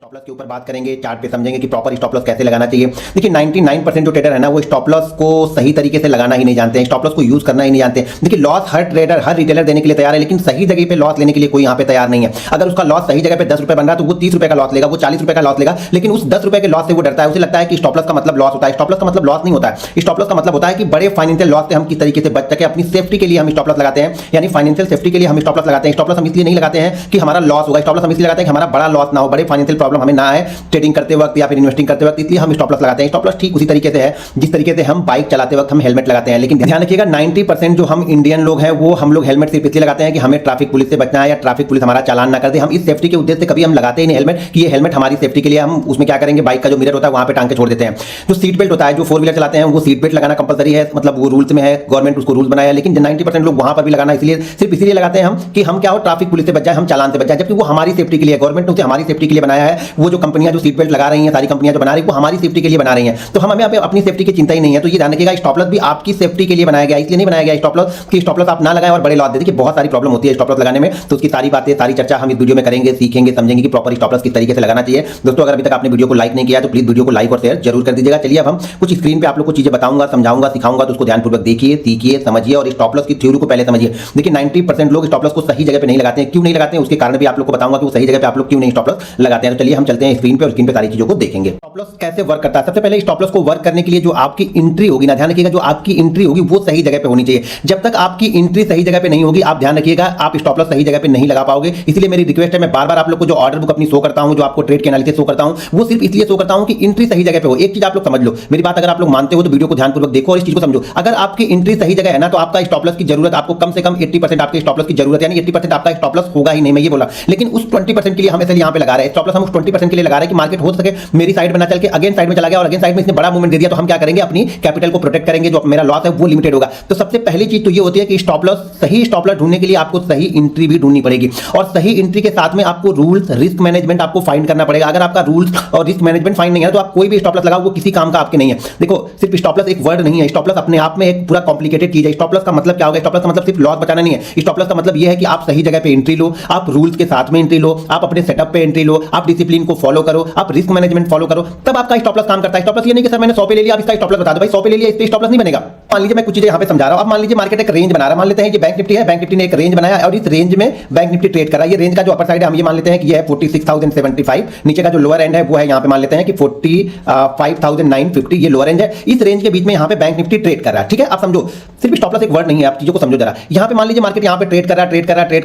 Stop loss के ऊपर बात करेंगे, चार्ट पे समझेंगे कि प्रॉपर स्टॉप लॉस कैसे लगाना चाहिए। देखिए 99% जो ट्रेडर है ना वो स्टॉप लॉस को सही तरीके से लगाना ही नहीं जानते हैं, स्टॉप लॉस को यूज करना ही नहीं जानते हैं। देखिए लॉस हर ट्रेडर हर रिटेलर देने के लिए तैयार है, लेकिन सही जगह पे लॉस लेने के लिए कोई यहाँ पे तैयार नहीं है। अगर उसका लॉस सही जगह पे 10 रुपए बन रहा है तो वो 30 रुपए का लॉस लेगा, वो 40 रुपए का लॉस लेगा, लेकिन उस 10 रुपए के लॉस से वो डरता है। उसे लगता है कि स्टॉप लॉस का मतलब लॉस होता है। स्टॉप लॉस का मतलब लॉस नहीं होता है। स्टॉप लॉस का मतलब होता है कि बड़े फाइनेंशियल लॉस से हम किस तरीके से बच सके, अपनी सेफ्टी के लिए हम स्टॉप लॉस लगाते हैं, यानी फाइनेंशियल सेफ्टी के लिए हम स्टॉप लॉस लगाते हैं। स्टॉप लॉस हम इसलिए नहीं लगाते हैं कि हमारा लॉस होगा, स्टॉप लॉस हम इसलिए लगाते हैं कि हमारा बड़ा लॉस ना हो, बड़े फाइनेंशियल प्रॉब्लम हमें ना आए ट्रेडिंग करते वक्त या फिर इन्वेस्टिंग करते वक्त, इसलिए हम स्टॉप लॉस लगाते हैं। स्टॉप लॉस ठीक उसी तरीके से है जिस तरीके से हम बाइक चलाते वक्त हम हेलमेट लगाते हैं, लेकिन ध्यान रखिएगा 90% जो हम इंडियन लोग हैं वो हम लोग हेलमेट सिर्फ इसलिए लगाते हैं कि हमें ट्रैफिक पुलिस से बचना है या ट्रैफिक पुलिस हमारा चालान ना कर दे। हम इस सेफ्टी के उद्देश्य से कभी हम लगाते ही नहीं हेलमेट कि ये हेलमेट हमारी सेफ्टी के लिए। हम उसमें क्या करेंगे, बाइक का जो मिरर होता है वहां पे टांग के छोड़ देते हैं। जो सीट बेल्ट होता है, जो 4 व्हीलर चलाते हैं वो सीट बेल्ट लगाना कंपलसरी है, मतलब वो रूल्स में है, गवर्नमेंट उसको रूल्स बनाया है, लेकिन 90% लोग वहां पर भी लगाना इसलिए सिर्फ इसीलिए लगाते हैं हम कि हम क्या हो ट्रैफिक पुलिस से बच जाए, हम चालान से बच जाए, जबकि वो हमारी सेफ्टी के लिए गवर्नमेंट ने उसे हमारी सेफ्टी के लिए बनाया है। वो जो कंपनियां जो सीट बेल्ट लगा रही हैं, सारी कंपनियां जो बना रही है वो हमारी सेफ्टी के लिए बना रही हैं, तो हमें अपनी सेफ्टी की चिंता ही नहीं है। तो ये ध्यान रखिएगा स्टॉप लॉस भी आपकी सेफ्टी के लिए बनाया गया, इसलिए नहीं बनाया गया स्टॉप लॉस कि स्टॉप लॉस आप ना लगाएं और बड़े लॉस दे। देखिए बहुत सारी प्रॉब्लम होती है स्टॉप लॉस लगाने में, तो उसकी सारी बातें सारी चर्चा हम इस वीडियो में करेंगे, सीखेंगे, समझेंगे कि प्रॉपर स्टॉप लॉस किस तरीके से लगाना चाहिए। दोस्तों अगर अभी तक आपने वीडियो को लाइक नहीं किया तो प्लीज वीडियो को लाइक और शेयर जरूर कर दीजिएगा। चलिए अब हम कुछ स्क्रीन पे आप लोग को चीजें बताऊंगा, समझाऊंगा, सिखाऊंगा, तो उसको ध्यानपूर्वक देखिए, सीखिए, समझिए और स्टॉप लॉस की थ्योरी को पहले समझिए। देखिए 90% लोग स्टॉप लॉस को सही जगह पे नहीं लगाते हैं। क्यों नहीं लगाते हैं उसके कारण भी आप लोग को बताऊंगा कि वो सही जगह पे आप लोग क्यों नहीं स्टॉप लॉस लगाते हैं। तो चलिए हम चलते हैं स्क्रीन पे और स्क्रीन पे सारी चीजों को देखेंगे। स्टॉप लॉस कैसे वर्क करता है। सबसे पहले स्टॉप लॉस को वर्क करने के लिए जो आपकी एंट्री होगी ना, ध्यान रखिएगा जो आपकी एंट्री होगी वो सही जगह पे होनी चाहिए। जब तक आपकी एंट्री सही जगह पे नहीं होगी, आप ध्यान रखिएगा आप स्टॉप लॉस सही जगह पे नहीं लगा पाओगे। इसलिए मेरी रिक्वेस्ट है, मैं बार बार आप लोग को जो ऑर्डर बुक अपनी शो करता हूं, जो आपको ट्रेड के एनालिसिस शो करता हूं, वो सिर्फ इसलिए शो करता हूं कि एंट्री सही जगह पे हो। एक चीज आप लोग समझ लो, मेरी बात अगर आप लोग मानते हो तो वीडियो को ध्यानपूर्वक देखो और इस चीज को समझो। अगर आपकी एंट्री सही जगह है ना तो आपका स्टॉप लॉस की जरूरत, आपको कम से कम 80% आपके स्टॉप लॉस की जरूरत, यानी 80% आपका स्टॉप लॉस होगा ही नहीं, मैं ये बोला। लेकिन उस 20% के लिए हम ऐसे यहां पे लगा रहे हैं स्टॉप लॉस, हम उस 20% के लिए लगा रहे हैं कि मार्केट हो सके मेरी साइड में ना चल के अगेन साइड में चला गया और अगेन साइड में इसने बड़ा मूवमेंट दे दिया, तो हम क्या करेंगे, अपनी कैपिटल को प्रोटेक्ट करेंगे, जो मेरा लॉस है वो लिमिटेड होगा। तो सबसे पहली चीज तो ये होती है कि स्टॉप लॉस, सही स्टॉप लॉस ढूंढने के लिए आपको सही एंट्री भी ढूंढनी पड़ेगी और सही एंट्री के साथ में आपको रूल्स, रिस्क मैनेजमेंट आपको फाइंड करना पड़ेगा। अगर आपका रूल्स और रिस्क मैनेजमेंट फाइंड नहीं है तो आप कोई भी स्टॉप लॉस लगाओ वो किसी काम का आपके नहीं है। देखो सिर्फ स्टॉप लॉस एक वर्ड नहीं है, स्टॉप लॉस अपने आप में एक पूरा कॉम्प्लिकेटेड चीज है। स्टॉप लॉस का मतलब क्या होगा, स्टॉप लॉस का मतलब सिर्फ लॉस बचाना नहीं है। स्टॉप लॉस का मतलब यह है कि आप सही जगह पे एंट्री लो, आप रूल्स के साथ में एंट्री लो, आप अपने सेटअप पे एंट्री लो, आप डिसिप्लिन को फॉलो करो, आप रिस्क मैनेजमेंट फॉलो करो, तब आपका स्टॉप लॉस काम करता है। स्टॉप लॉस ये नहीं कि सर मैंने 100 पे ले लिया अब इसका स्टॉप लॉस बता दो। भाई 100 पे ले लिया इस पे स्टॉप लॉस नहीं बनेगा। मान लीजिए मैं कुछ चीजें यहां पे समझा रहा हूं। अब मान लीजिए मार्केट एक रेंज बना रहा है, मान लेते हैं ये बैंक निफ्टी है, बैंक निफ्टी ने एक रेंज बनाया और इस रेंज में बैंक निफ्टी ट्रेड कर रहा है। ये रेंज का जो अपर साइड है हम ये मान लेते हैं कि ये है 46,075, नीचे का जो लोअर एंड है वो है यहां पे मान लेते हैं कि 45,950, ये लोअर एंड है। इस रेंज के बीच में यहां पे बैंक निफ्टी ट्रेड कर रहा है, ठीक है। आप समझो सिर्फ स्टॉप लॉस एक वर्ड नहीं है, आप चीजों को समझो जरा। यहां पे मान लीजिए मार्केट यहां पे ट्रेड कर रहा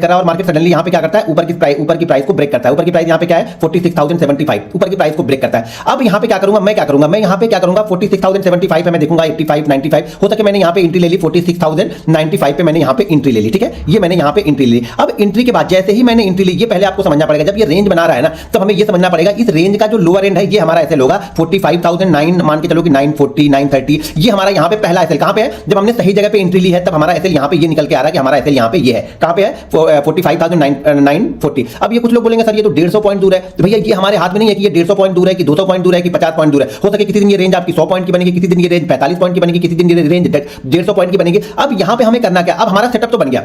है और मार्केट सडनली यहां पे क्या करता है, ऊपर की प्राइस को ब्रेक करता है। ऊपर की प्राइस यहां पे क्या है 46,075, ऊपर की प्राइस को ब्रेक करता है। अब यहां पे क्या करूंगा, मैं यहां पे क्या करूंगा 46,075 पे मैं देखूंगा 85, 95 हो सके मैंने यहां पे एंट्री ले ली 46,095 पे मैंने यहां पे एंट्री ले ली, ठीक है। ये मैंने यहां पे एंट्री ले ली। अब एंट्री के बाद जैसे ही मैंने एंट्री ली, ये पहले आपको समझना पड़ेगा, जब ये रेंज बना रहा है ना तब हमें ये समझना पड़ेगा इस रेंज का जो लोअर एंड है ये हमारा एसएल होगा 45,009, मान के चलो कि 940, 930, ये हमारा यहां पे पहला एसएल कहां पे है, जब हमने सही जगह पे एंट्री ली है तब हमारा एसएल यहां पे ये निकल के आ रहा है कि हमारा एसएल यहां पे ये है, कहां पे है 45,940। अब ये कुछ लोग बोलेंगे सर ये तो 150 पॉइंट दूर है, तो भैया ये हमारे हाथ में नहीं है कि ये 150 पॉइंट दूर है कि 200 पॉइंट दूर है कि 50 पॉइंट दूर है। हो सके किसी दिन ये रेंज आपकी 100 पॉइंट की बनेगी, किसी दिन ये रेंज 45 पॉइंट की बनेगी, किसी दिन ये रेंज 150 पॉइंट की बनेगी। अब यहां पे हमें करना क्या, अब हमारा सेटअप तो बन गया,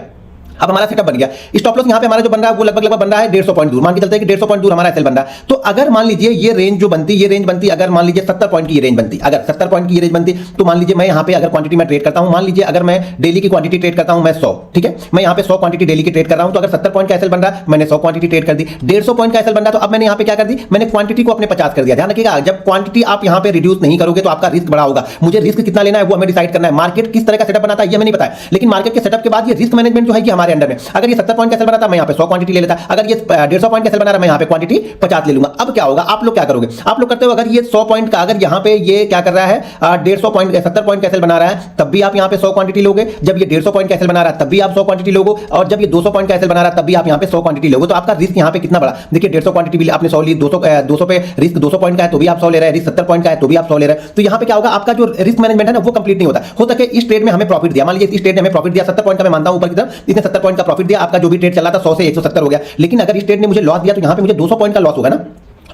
अब हमारा सेटअप बन गया। स्टॉप लॉस यहां पे हमारा जो बन रहा है वो लगभग बन रहा है 150 पॉइंट दूर, मान के चलते हैं कि 150 पॉइंट दूर हमारा एसएल बन रहा है। तो अगर मान लीजिए ये रेंज जो बनती, ये रेंज बनती, अगर मान लीजिए 70 पॉइंट की ये रेंज बनती, अगर 70 पॉइंट की ये रेंज बनती, तो मान लीजिए मैं यहां पे अगर क्वांटिटी में ट्रेड करता हूं, मान लीजिए अगर मैं डेली की क्वांटिटी ट्रेड करता हूं मैं 100, ठीक है, मैं यहां पे 100 क्वांटिटी डेली की ट्रेड कर रहा हूं, तो अगर 70 पॉइंट का एसएल बन रहा है मैंने 100 क्वांटिटी ट्रेड कर दी, 150 पॉइंट का एसएल बन रहा है तो अब मैंने यहां पे क्या कर दी, मैंने क्वांटिटी को अपने 50 कर दिया। ध्यान रखिएगा जब क्वांटिटी आप यहां पे रिड्यूस नहीं करोगे तो आपका रिस्क बड़ा होगा। मुझे रिस्क कितना लेना है वो हमें डिसाइड करना है। मार्केट किस तरह का सेटअप बनाता है ये हमें नहीं पता है, लेकिन मार्केट के सेटअप के बाद ये रिस्क मैनेजमेंट जो है ये हमारे अंडर में। अगर ये 70 पॉइंट का एसएल बनाता मैं 100 क्वांटिटी ले लेता, अगर ये 150 पॉइंट का सेल बना रहा है मैं यहां पे क्वांटिटी 50 ले लूंगा। अब क्या होगा, आप लोग क्या करोगे, आप लोग करते हो अगर ये 100 पॉइंट का, अगर यहां पे ये क्या कर रहा है 150 पॉइंट 70 पॉइंट का सेल बना रहा है तब भी आप यहां पे 100 क्वांटिटी लोगे, जब ये 150 पॉइंट का सेल बना रहा है तब भी आप 100 क्वांटिटी लोगे, और जब ये 200 पॉइंट का सेल बना रहा है तब भी आप यहां पे 100 क्वांटिटी लोगे। तो आपका रिस्क यहां पे कितना बड़ा, देखिए 150 क्वांटिटी भी आपने 100 ली, 200 पे रिस्क 200 पॉइंट का है तो भी आप 100 ले रहे हैं, रिस्क 70 पॉइंट का है तो भी आप 100 ले रहे हैं। तो यहां पे क्या होगा, आपका जो रिस्क मैनेजमेंट है ना वो कंप्लीट नहीं होता। हो सके इस ट्रेड में हमें प्रॉफिट दिया, मान लीजिए इस ट्रेड ने हमें प्रॉफिट दिया 70 पॉइंट का, मैं मानता हूं ऊपर की तरफ इसने 70 पॉइंट का प्रॉफिट दिया, आपका जो भी ट्रेड चला था 100 से 170 हो गया, लेकिन अगर इस ट्रेड ने मुझे लॉस दिया तो यहां पे मुझे 200 पॉइंट का लॉस होगा ना।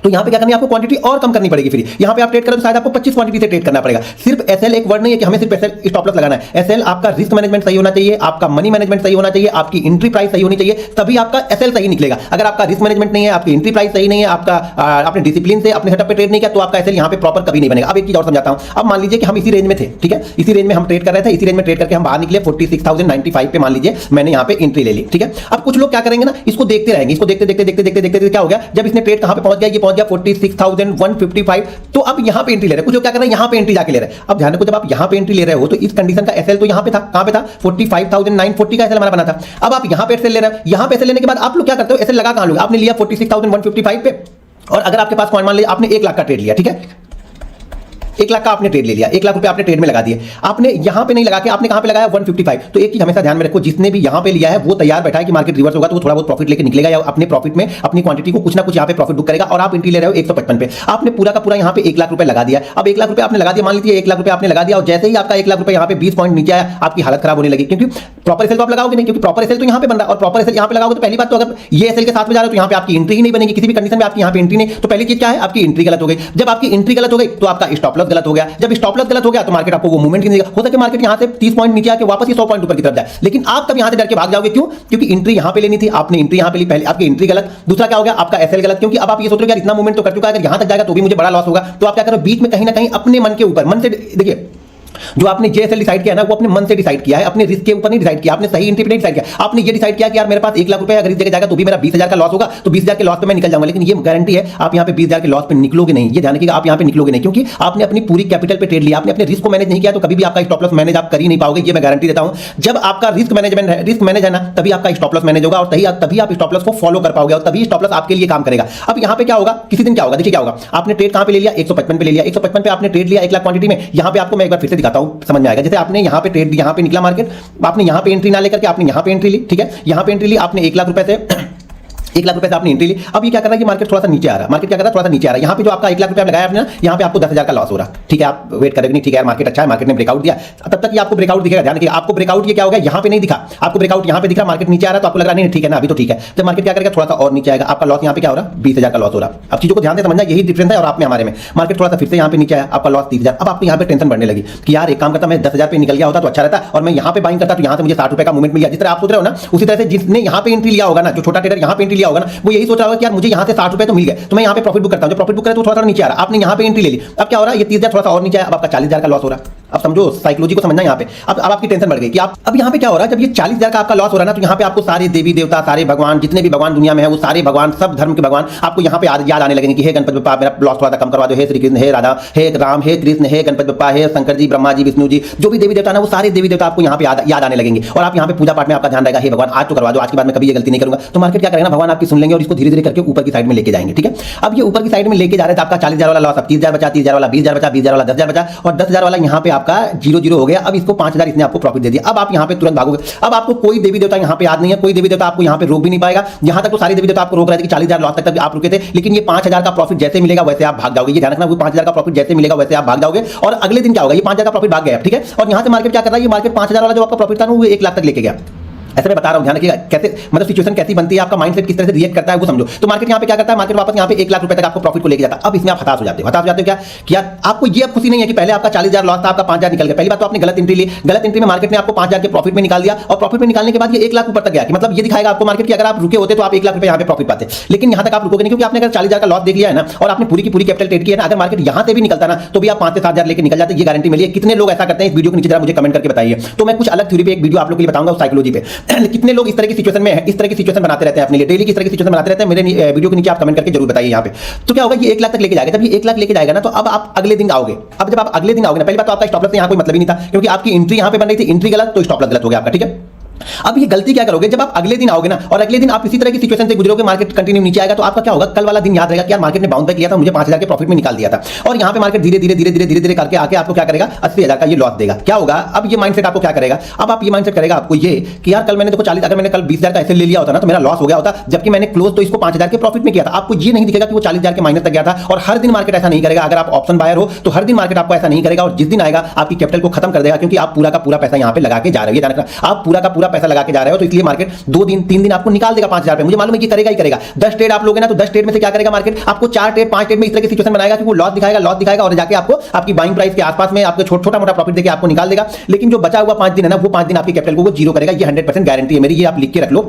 तो यहाँ पे क्या करनी है, आपको क्वांटिटी और कम करनी पड़ेगी। फिर यहाँ पे आप ट्रेड करें तो शायद आपको 25 क्वांटिटी से ट्रेड करना पड़ेगा। सिर्फ एसएल एक वर्ड नहीं है कि हमें सिर्फ एसएल स्टॉप लॉस लगाना है। एसएल आपका रिस्क मैनेजमेंट सही होना चाहिए, आपका मनी मैनेजमेंट सही होना चाहिए, आपकी एंट्री प्राइस सही होनी चाहिए, तभी आपका एसएल सही निकलेगा। अगर आपका रिस्क मैनेजमेंट नहीं है, आपकी एंट्री प्राइस सही नहीं है, आपका आपने डिसिप्लिन से अपने सेटअप पे ट्रेड नहीं किया, तो आपका एसएल यहाँ पे प्रॉपर कभी नहीं बनेगा। अब एक चीज और समझाता हूँ। अब मान लीजिए कि हम इसी रेंज में थे, ठीक है, इसी रेंज में हम ट्रेड कर रहे थे, इसी रेंज में ट्रेड करके हम बाहर निकले 46,095 पे, मान लीजिए मैंने यहाँ पे एंट्री ले ली, ठीक है। अब कुछ लोग क्या करेंगे ना, इसको देखते रहेंगे, इसको देखते देखते देखते देखते देखते क्या हो गया, जब इसने ट्रेड कहां पे पहुंच गया, ये पहुंच गया 46,155, तो अब यहां पे एंट्री ले रहे हैं। कुछ लोग क्या कर रहे हैं, यहां पे एंट्री जाके ले रहे हैं। अब ध्यान रखो, जब आप यहां पे एंट्री ले रहे हो तो इस कंडीशन का एसएल तो यहां पे था, कहां पे था, 45,940 का एसएल हमारा बना था। अब आप यहां पे एसएल ले रहे हो, यहां पे एसएल लेने के बाद आप लोग क्या करते हो, एसएल लगा कहां लोगे, आपने लिया 46,155 पे, और अगर आपके पास कॉइन मान लीजिए आपने 1 लाख का ट्रेड लिया, ठीक है, 1 लाख का आपने ट्रेड ले लिया, 1 लाख रुपए आपने ट्रेड में लगा दिए, आपने यहां पे नहीं लगा के आपने कहां पे लगाया 155। तो एक चीज हमेशा ध्यान में रखो, जिसने भी यहां पे लिया है वो तैयार बैठा है कि मार्केट रिवर्स होगा तो वो थोड़ा बहुत प्रॉफिट लेके निकलेगा, या अपने प्रॉफिट में अपनी क्वांटिटी को कुछ ना कुछ यहां पे प्रॉफिट बुक करेगा। और आप एंट्री ले रहे हो 155 पे, आपने पूरा का पूरा यहां पे 1 लाख रुपए लगा दिया। अब 1 लाख रुपए आपने लगा दिया, मान लीजिए 1 लाख रुपए आपने लगा दिया, और जैसे ही आपका 1 लाख रुपए यहां पे 20 पॉइंट नीचे आया, आपकी हालत खराब होने लगी, क्योंकि प्रॉपर एसएल तो आप लगाओगे नहीं, क्योंकि प्रॉपर एसएल तो यहां पे बन रहा है, और प्रॉपर एसएल यहां पे लगाओगे तो पहली बात तो अगर ये एसएल के साथ में जा रहे हो तो यहां पे आपकी एंट्री ही नहीं बनेगी, किसी भी कंडीशन में आपकी यहां पे एंट्री नहीं। तो पहली चीज क्या है, आपकी एंट्री गलत हो गई। जब आपकी एंट्री गलत हो गई तो आपका स्टॉप लॉस गलत हो गया। जब स्टॉप लॉस गलत हो गया तो मार्केट आपको वो मूवमेंट नहीं देगा। हो सके मार्केट यहां से 30 पॉइंट नीचे आके वापस ही 100 पॉइंट ऊपर की तरफ जाए, लेकिन आप तब यहां से डर के भाग जाओगे। क्यों? क्योंकि एंट्री यहां पे लेनी थी, आपने एंट्री यहां पे ली, पहले आपकी एंट्री गलत, दूसरा क्या हो गया, आपका एसएल गलत, क्योंकि अब आप ये सोच रहे हो यार इतना मूवमेंट तो कर चुका है, अगर यहां तक जाएगा तो भी मुझे बड़ा लॉस होगा। तो आप क्या करो, बीच में कहीं ना कहीं अपने मन के ऊपर, मन से देखिए, जो आपने जेएसएल डिसाइड किया ना वो अपने मन से डिसाइड किया है, अपने रिस्क के ऊपर नहीं डिसाइड किया, आपने सही एंट्री पे नहीं डिसाइड किया। आपने ये डिसाइड किया कि यार मेरे पास 1 लाख रुपए अगर इस जगह जाएगा तो भी मेरा 20,000 का लॉस होगा, तो 20,000 के लॉस पे मैं निकल जाऊंगा। लेकिन ये गारंटी है आप यहां पे 20,000 के लॉस पे निकलोगे नहीं, ये ध्यान रखिएगा, आप यहां पे निकलोगे नहीं, क्योंकि आपने अपनी पूरी कैपिटल पे ट्रेड लिया, आपने अपने रिस्क को मैनेज नहीं किया, तो कभी भी आपका स्टॉप लॉस मैनेज आप कर ही नहीं पाओगे, ये मैं गारंटी देता हूं। जब आपका रिस्क मैनेजमेंट है, रिस्क मैनेज है ना, तभी आपका स्टॉप लॉस मैनेज होगा, और तभी आप स्टॉप लॉस को फॉलो कर पाओगे, और तभी स्टॉप लॉस आपके लिए काम करेगा। अब यहां पे क्या होगा, किसी दिन क्या होगा, देखिए क्या होगा, आपने ट्रेड कहां पे ले लिया, 155 पे ले लिया, 155 पे आपने ट्रेड लिया 1 लाख क्वांटिटी में। यहां पे आपको मैं एक बार फिर से दिखाता हूं, समझ में आएगा। जैसे आपने यहां पे ट्रेड, यहां पे निकला मार्केट, आपने यहां पे एंट्री ना लेकर के आपने यहां पे एंट्री ली, ठीक है, यहां पे एंट्री ली आपने 1 लाख रुपए से 1 लाख रुपए से आपने एंट्री ली। अब ये क्या कर रहा है कि मार्केट थोड़ा सा नीचे आ रहा है, मार्केट क्या कर रहा है, थोड़ा सा नीचे आ रहा है। यहाँ पे जो आपका 1 लाख रुपए लगाया आपने ना, यहाँ पे आपको 10,000 का लॉस हो रहा है, ठीक है, आप वेट करेंगे नहीं, ठीक है यार मार्केट अच्छा है, मार्केट ने ब्रेकआउट दिया, तब तक ये आपको ब्रेकआउट दिखेगा। ध्यान रखिए, आपको ब्रेकआउट ये क्या हो गया, यहाँ पे नहीं दिखा, आपको ब्रेकआउट यहाँ पे दिख रहा, मार्केट नीचे आ रहा है, तो आपको लग रहा नहीं ठीक है ना, अभी तो ठीक है। जब मार्केट क्या करेगा, थोड़ा सा और नीचे आएगा, आपका लॉस यहाँ पे क्या हो रहा है, 20,000 का लॉस हो रहा है। अब चीजों को ध्यान से समझना, यही डिफरेंस है और आप में हमारे में। मार्केट थोड़ा सा फिर से यहाँ पे नीचे आया, आपका लॉस 30,000। अब आपको यहाँ पे टेंशन बढ़ने लगी कि यार एक काम करता, मैं 10,000 पे निकल गया होता तो अच्छा रहता, और मैं यहाँ पे बाइंग करता तो यहाँ से मुझे 60 रुपए का मूवमेंट मिल गया। जिस तरह आप सोच रहे हो ना, उसी तरह से जिसने यहाँ पे एंट्री लिया होगा ना, जो छोटा ट्रेडर यहाँ पे एंट्री लिया होगा ना, वो यही सोच रहा होगा कि यार मुझे यहाँ से 60 रुपए तो मिल गए, तो मैं यहाँ पे प्रॉफिट बुक करता हूँ। जो प्रॉफिट बुक करे तो थोड़ा नीचे आ रहा, आपने यहाँ पे एंट्री ले ली, अब क्या हो रहा है, ये 30,000 थोड़ा सा और नीचे आया, अब आपका 40,000 का लॉस हो रहा है। अब समझो साइकोलॉजी को समझना यहाँ पे। अब आपकी टेंशन बढ़ गई कि आप अब यहाँ पे क्या हो रहा है, जब ये 40,000 का आपका लॉस हो रहा है ना, तो यहाँ पे आपको सारे देवी देवता, सारे भगवान, जितने भी भगवान दुनिया में है, वो सारे भगवान, सब धर्म के भगवान आपको यहाँ पे याद आने लगेंगे कि हे गणपति बप्पा मेरा लॉस थोड़ा सा कम करवा दो, हे श्री कृष्ण, हे राधा, हे राम, हे कृष्ण, हे गणपति बप्पा, हे शंकर जी, ब्रह्मा जी, विष्णु जी, जो भी देवी देवता ना, वो सारे देवी देवता आपको यहाँ पे याद आने लगेंगे। और आप यहाँ पे पूजा पाठ में आपका ध्यान रहेगा, हे भगवान आज तो करवा दो, आज के बाद मैं कभी ये गलती नहीं करूंगा। तो मार्केट क्या करेगा, भगवान आपकी सुन लेंगे और इसको धीरे धीरे करके ऊपर की साइड में लेके जाएंगे, ठीक है। अब ये ऊपर की साइड में लेके जा रहे थे, आपका 40,000 वाला लॉस, अब 30,000 बचा, 30,000 वाला 20,000 बचा, 20,000 वाला 10,000 बचा, और 10,000 वाला यहाँ पे आपका 0 हो गया। अब इसको 5,000 इसने आपको प्रॉफिट दे दिया। अब आप यहाँ पे तुरंत भागोगे, अब आपको कोई देवी देवता यहाँ पे याद नहीं है, कोई देवी देवता आपको यहाँ पे रोक भी नहीं पाएगा। यहाँ तक तो सारी देवी देवता आपको रोक रहे थे कि 40,000 लॉस तक आप रुके थे, लेकिन ये 5,000 का प्रॉफिट जैसे मिलेगा वैसे आप भाग जाओगे। ये ध्यान रखना, वो 5,000 का प्रॉफिट जैसे मिलेगा वैसे आप भाग जाओगे। और अगले दिन क्या होगा, ये 5,000 का प्रॉफिट भाग गया, ठीक है, और यहाँ से मार्केट क्या कर रहा है, ये मार्केट 5,000 वाला जो आपका प्रॉफिट था ना, वो 1 लाख तक लेके गया। ऐसे मैं बता रहा हूं, ध्यान रखिएगा कैसे, मतलब सिचुएशन कैसी बनती है, आपका माइंडसेट किस तरह से रिएक्ट करता है वो समझो। तो मार्केट यहाँ पे क्या करता है, मार्केट वापस यहाँ पे 1 लाख रुपए तक आपको प्रॉफिट को लेके जाता है। अब इसमें आप हताश हो जाते हो क्या कि यार आपको ये अब खुशी नहीं है कि पहले आपका 40,000 लॉस था, आपका 5,000 निकल गया। पहली बात तो आपने गलत एंट्री ली, गलत एंट्री में मार्केट ने आपको 5,000 के प्रॉफिट में निकाल दिया, और प्रॉफिट में निकालने के बाद ये 1 लाख ऊपर तक गया कि मतलब ये दिखाएगा आपको मार्केट की अगर आप रुके होते तो आप 1 लाख रुपए यहाँ पे प्रॉफिट पाते, लेकिन यहाँ तक आप रुकोगे नहीं, क्योंकि आपने अगर 40,000 का लॉस देख लिया है ना, और आपने पूरी की पूरी कैपिटल ट्रेड की है ना, अगर मार्केट यहाँ से भी निकलता ना तो भी आप 5 से 7,000 लेके निकल जाते, ये गारंटी मिली है। कितने लोग ऐसा करते हैं, इस वीडियो के नीचे जरा मुझे कमेंट करके बताइए। तो मैं कुछ अलग थ्योरी पे एक वीडियो आप लोगों के लिए बताऊंगा साइकोलॉजी पे, कितने लोग इस तरह की सिचुएशन में है, इस तरह की सिचुएशन बनाते रहते हैं अपने लिए, डेली की तरह की सिचुएशन बनाते रहते हैं। मेरे वीडियो के नीचे आप कमेंट करके जरूर बताइए यहाँ पे। तो क्या होगा, ये 1 लाख तक लेके जाएगा। जब ये 1 लाख लेके जाएगा ना, तो अब आप अगले दिन आओगे। अब जब आप अगले दिन आओगे ना, पहली बात तो आपका स्टॉप लॉस यहाँ कोई मतलब ही नहीं था, क्योंकि आपकी एंट्री यहाँ पे बन रही थी, एंट्री गलत तो स्टॉप लॉस गलत हो गया आपका, ठीक है। अब ये गलती क्या करोगे, जब आप अगले दिन आओगे ना, और अगले दिन आप इसी तरह की सिचुएशन से गुजरोगे, मार्केट कंटिन्यू नीचे आएगा, तो आपका क्या होगा, कल वाला दिन याद रहेगा कि यार मार्केट ने बाउंस बैक किया था, मुझे 5,000 के प्रॉफिट में निकाल दिया था, और यहाँ पे मार्केट धीरे धीरे करके आके आपको क्या करेगा, 80,000 का ये लॉस देगा। क्या होगा, अब ये माइंडसेट आपको क्या करेगा, अब आप ये माइंडसेट करेगा आपको ये कि यार कल मैंने देखो 40, अगर मैंने कल 20,000 का ऐसे ले लिया होता ना, तो मेरा लॉस हो गया होता, जबकि मैंने क्लोज तो इसको 5,000 के प्रॉफिट में किया था। आपको ये नहीं दिखेगा कि वो 40,000 के माइनस तक गया था। और हर दिन मार्केट ऐसा नहीं करेगा, अगर आप ऑप्शन बायर हो तो हर दिन मार्केट आपको ऐसा नहीं करेगा, और जिस दिन आएगा आपकी कैपिटल को खत्म कर देगा, क्योंकि आप पूरा का पूरा पैसा यहाँ पे लगा के जा रहे हो। आप पूरा का पूरा पूरा पैसा लगा के जा रहे हो, तो इसलिए मार्केट 2 दिन 3 दिन आपको निकाल देगा 5000 पे, मुझे मालूम है कि करेगा ही करेगा। 10 ट्रेड आप लोगे ना तो 10 ट्रेड में से क्या करेगा मार्केट, आपको 4 ट्रेड 5 ट्रेड में इस तरह की सिचुएशन बनाएगा कि वो लॉस दिखाएगा और जाके आपको आपकी बाइंग प्राइस के आसपास में आपको छोटा मोटा प्रॉफिट देके आपको निकाल देगा। लेकिन जो बचा हुआ 5 दिन है ना, वो 5 दिन आपकी कैपिटल को वो जीरो करेगा। ये 100% गारंटी है मेरी, ये आप लिख के रख लो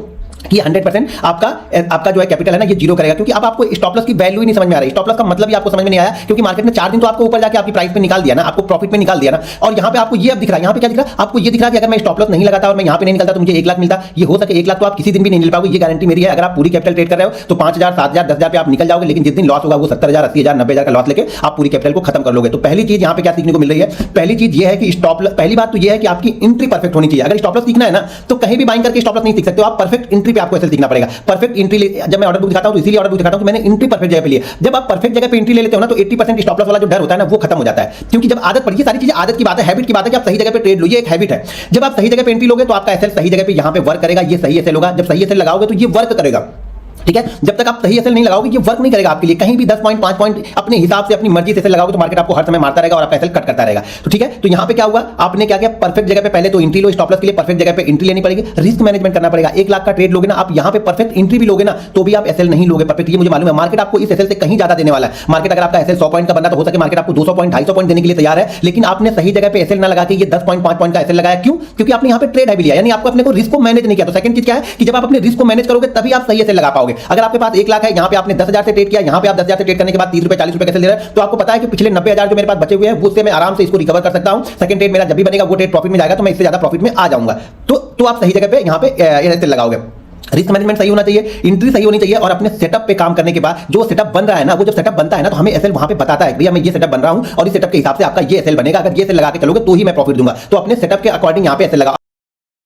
कि 100% आपका जो है कैपिटल है ना, ये जीरो करेगा। क्योंकि अब आपको स्टॉप लॉस की वैल्यू ही नहीं समझ में आ रही, स्टॉप लॉस का मतलब ही आपको समझ में नहीं आया, क्योंकि मार्केट ने 4 दिन तो आपको ऊपर जाके आपकी प्राइस पे निकाल दिया ना, आपको प्रॉफिट में निकाल दिया ना। और यहाँ पे आपको ये अब दिख रहा है, यहाँ पे क्या दिख रहा है आपको, ये दिख रहा है कि अगर मैं स्टॉप लॉस नहीं लगाता और मैं यहाँ पे नहीं निकलता तो मुझे 1 लाख मिलता। ये हो सके 1 लाख तो आप किसी दिन भी नहीं मिल पाओगे, ये गारंटी मेरी है। अगर आप पूरी कैपिटल ट्रेड कर रहे हो तो 5000 7000 10000 पे आप निकल जाओगे, लेकिन जिस दिन लॉस होगा वो 70000 80000 90000 का लॉस लेके आप पूरी कैपिटल को खत्म कर लोगे। तो पहली चीज यहाँ पे क्या सीखने को मिल रही है, पहली चीज ये है कि स्टॉप लॉस, पहली बात तो ये है कि आपकी एंट्री परफेक्ट होनी चाहिए। अगर स्टॉप लॉस सीखना है ना तो कहीं भी बाइंग करके स्टॉप लॉस नहीं सीख सकते हो आप, परफेक्ट एंट्री पे आपको ऐसे सीखना पड़ेगा। परफेक्ट एंट्री, जब मैं ऑर्डर बुक दिखाता हूं तो इसीलिए ऑर्डर बुक दिखाता हूं कि मैंने एंट्री परफेक्ट जगह पे लिया। जब आप परफेक्ट जगह पे एंट्री ले लेते हो ना तो 80% स्टॉप लॉस वाला जो डर होता है ना वो खत्म हो जाता है। क्योंकि जब आदत पड़ी, ये सारी चीजें आदत की बात है, हैबिट की बात है कि आप सही जगह पे ट्रेड लो, ये एक हैबिट है। जब आप सही जगह पे एंट्री लोगे तो आपका एसएल सही जगह पे यहां पे वर्क करेगा, ये सही एसएल होगा। जब सही एसएल लगाओगे तो ये वर्क करेगा, ठीक है। जब तक आप सही एसएल नहीं लगाओगे ये वर्क नहीं करेगा आपके लिए। कहीं भी 10 पॉइंट 5 पॉइंट अपने हिसाब से अपनी मर्जी से एसएल लगाओगे तो मार्केट आपको हर समय मारता रहेगा और आपका एसएल कट करता रहेगा। तो ठीक है, तो यहां पे क्या हुआ, आपने क्या किया, परफेक्ट जगह पे पहले तो एंट्री लो, स्टॉप लॉस के लिए परफेक्ट जगह पे एंट्री लेनी पड़ेगी, रिस्क मैनेजमेंट करना पड़ेगा। 1 लाख का ट्रेड लोगे ना आप, यहां पे परफेक्ट एंट्री भी लोगे ना तो भी आप एसएल नहीं लोगे परफेक्ट, ये मुझे मालूम है। मार्केट आपको इस एसएल से कहीं ज्यादा देने वाला है। मार्केट अगर आपका एसएल 100 पॉइंट का बनना तो हो सके मार्केट आपको 200 पॉइंट 250 पॉइंट देने के लिए तैयार है, लेकिन आपने सही जगह पे एसएल ना लगा के ये 10 पॉइंट 5 पॉइंट का एसएल लगाया। क्यों? क्योंकि आपने यहां पे ट्रेड है लिया, यानी आपको अपने को रिस्क को मैनेज नहीं किया। तो सेकंड चीज क्या है कि जब आप अपने रिस्क को मैनेज करोगे तभी आप सही एसएल लगा पाओगे। अगर आपके पास 1 लाख है, यहां पे आपने 10,000 से ट्रेड किया, यहां पे आप 10,000 से ट्रेड करने के बाद 30 रुपए 40 रुपए कैसे ले रहे हैं, तो आपको पता है कि पिछले 90,000 जो मेरे पास बचे हुए हैं उससे मैं आराम से इसको रिकवर कर सकता हूं। सेकंड ट्रेड मेरा जब भी बनेगा वो ट्रेड प्रॉफिट में जाएगा तो मैं इससे ज्यादा प्रॉफिट में आ जाऊंगा। तो आप सही जगह पे यहां पे एसएल लगाओगे। रिस्क मैनेजमेंट सही होना चाहिए, एंट्री सही होनी चाहिए और अपने सेटअप पे काम करने के बाद जो सेटअप बन रहा है ना, वो जब सेटअप बनता है ना तो हमें एसएल वहां पे बताता है भैया मैं ये सेटअप बन रहा हूं और इस सेटअप के हिसाब से आपका ये एसएल बनेगा, अगर ये एसएल लगा के चलोगे तो ही मैं प्रॉफिट दूंगा। तो अपने सेटअप के अकॉर्डिंग यहां पे एसएल लगा।